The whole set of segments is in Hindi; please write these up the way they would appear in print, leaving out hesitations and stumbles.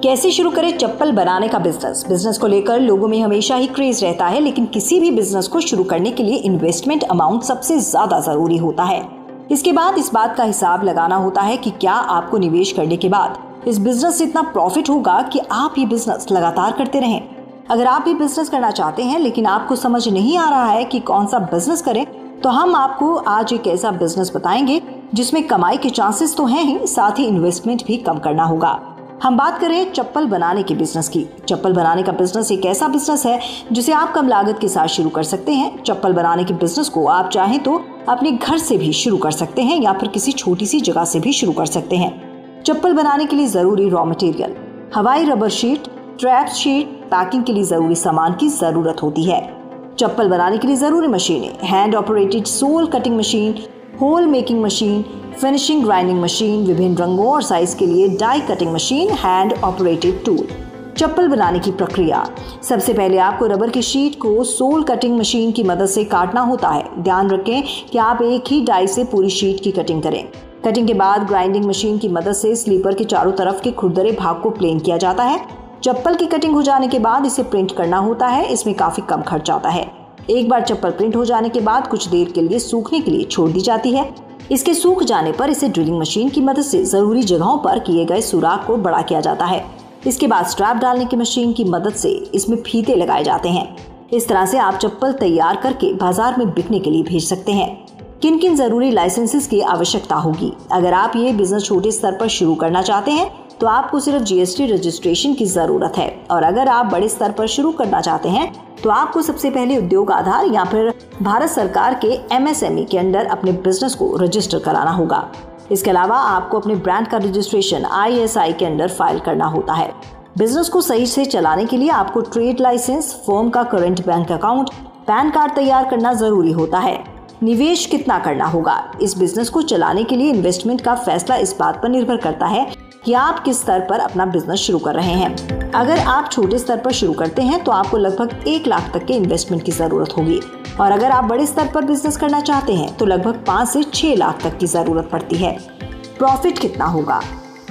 कैसे शुरू करें चप्पल बनाने का बिजनेस को लेकर लोगों में हमेशा ही क्रेज रहता है, लेकिन किसी भी बिजनेस को शुरू करने के लिए इन्वेस्टमेंट अमाउंट सबसे ज्यादा जरूरी होता है। इसके बाद इस बात का हिसाब लगाना होता है कि क्या आपको निवेश करने के बाद इस बिजनेस से इतना प्रॉफिट होगा कि आप ये बिजनेस लगातार करते रहें। अगर आप ये बिजनेस करना चाहते हैं लेकिन आपको समझ नहीं आ रहा है कि कौन सा बिजनेस करें, तो हम आपको आज एक ऐसा बिजनेस बताएंगे जिसमें कमाई के चांसेस तो हैं ही, साथ ही इन्वेस्टमेंट भी कम करना होगा। हम बात करें चप्पल बनाने के बिजनेस की। चप्पल बनाने का बिजनेस एक ऐसा बिजनेस है जिसे आप कम लागत के साथ शुरू कर सकते हैं। चप्पल बनाने के बिजनेस को आप चाहें तो अपने घर से भी शुरू कर सकते हैं या फिर किसी छोटी सी जगह से भी शुरू कर सकते हैं। चप्पल बनाने के लिए जरूरी रॉ मटेरियल, हवाई rubber sheet, trap sheet, packing के लिए जरूरी सामान की जरूरत होती है। चप्पल बनाने के लिए जरूरी मशीनें, hand operated sole cutting machine, hole making machine, finishing grinding machine, विभिन्न रंगों और साइज के लिए die cutting machine, hand operated tool. चप्पल बनाने की प्रक्रिया, सबसे पहले आपको रबर की शीट को सोल कटिंग मशीन की मदद से काटना होता है। ध्यान रखें कि आप एक ही डाई से पूरी शीट की कटिंग करें। कटिंग के बाद ग्राइंडिंग मशीन की मदद से स्लीपर के चारों तरफ के खुरदरे भाग को प्लेन किया जाता है। चप्पल की कटिंग हो जाने के बाद इसे प्रिंट करना होता है। इसमें काफी कम खर्च आता है। एक बार चप्पल प्रिंट हो जाने के बाद कुछ देर के लिए सूखने के लिए छोड़ दी जाती है। इसके सूख जाने पर इसे ड्रिलिंग मशीन की मदद से जरूरी जगहों पर किए गए सुराख को बड़ा किया जाता है। इसके बाद स्ट्रैप डालने की मशीन की मदद से इसमें फीते लगाए जाते हैं। इस तरह से आप चप्पल तैयार करके बाजार में बिकने के लिए भेज सकते हैं। किन किन जरूरी लाइसेंसेस की आवश्यकता होगी? अगर आप ये बिजनेस छोटे स्तर पर शुरू करना चाहते हैं तो आपको सिर्फ जीएसटी रजिस्ट्रेशन की जरूरत है, और अगर आप बड़े स्तर पर शुरू करना चाहते हैं तो आपको सबसे पहले उद्योग आधार या फिर भारत सरकार के एमएसएमई के अंडर अपने बिजनेस को रजिस्टर कराना होगा। इसके अलावा आपको अपने ब्रांड का रजिस्ट्रेशन आईएसआई के अंडर फाइल करना होता है। बिजनेस को सही से चलाने के लिए आपको ट्रेड लाइसेंस, फर्म का current bank account, pan card तैयार करना जरूरी होता है। निवेश कितना करना होगा? इस बिजनेस को चलाने के लिए इन्वेस्टमेंट का फैसला इस बात पर निर्भर करता है कि आप किस स्तर पर अपना बिजनेस शुरू कर रहे हैं। अगर आप छोटे स्तर पर शुरू करते हैं तो आपको लगभग 1 लाख तक के इन्वेस्टमेंट की जरूरत होगी, और अगर आप बड़े स्तर पर बिजनेस करना चाहते हैं तो लगभग 5 से 6 लाख तक की जरूरत पड़ती है। प्रॉफिट कितना होगा?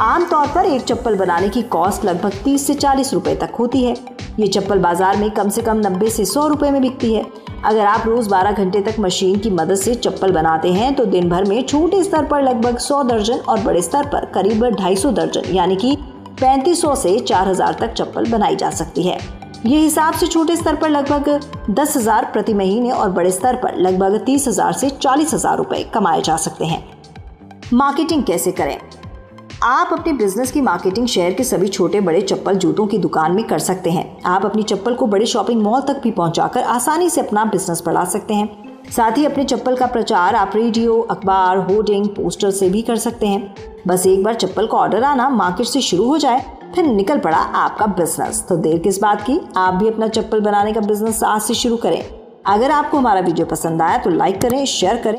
आमतौर पर एक चप्पल बनाने की कॉस्ट लगभग 30 से 40 रुपए तक होती है। ये चप्पल बाजार में कम से कम 90 से 100 रुपए में बिकती है। अगर आप रोज 12 घंटे तक मशीन की मदद से चप्पल बनाते हैं तो दिन भर में छोटे स्तर पर लगभग 100 दर्जन और बड़े स्तर पर करीब 250 दर्जन यानी कि 3500 से 4000 तक चप्पल बनाई जा सकती है। ये हिसाब से छोटे स्तर पर लगभग 10,000 प्रति महीने और बड़े स्तर पर लगभग 30,000 से 40,000 रुपए कमाए जा सकते हैं। मार्केटिंग कैसे करें? आप अपने बिजनेस की मार्केटिंग शहर के सभी छोटे बड़े चप्पल जूतों की दुकान में कर सकते हैं। आप अपनी चप्पल को बड़े शॉपिंग मॉल तक भी पहुंचाकर आसानी से अपना बिजनेस बढ़ा सकते हैं। साथ ही अपने चप्पल का प्रचार आप रेडियो, अखबार, होर्डिंग, पोस्टर से भी कर सकते हैं। बस एक बार चप्पल का ऑर्डर आना मार्केट से शुरू हो जाए, फिर निकल पड़ा आपका बिजनेस। तो देर किस बात की, आप भी अपना चप्पल बनाने का बिजनेस आज से शुरू करें। अगर आपको हमारा वीडियो पसंद आया तो लाइक करें, शेयर करें।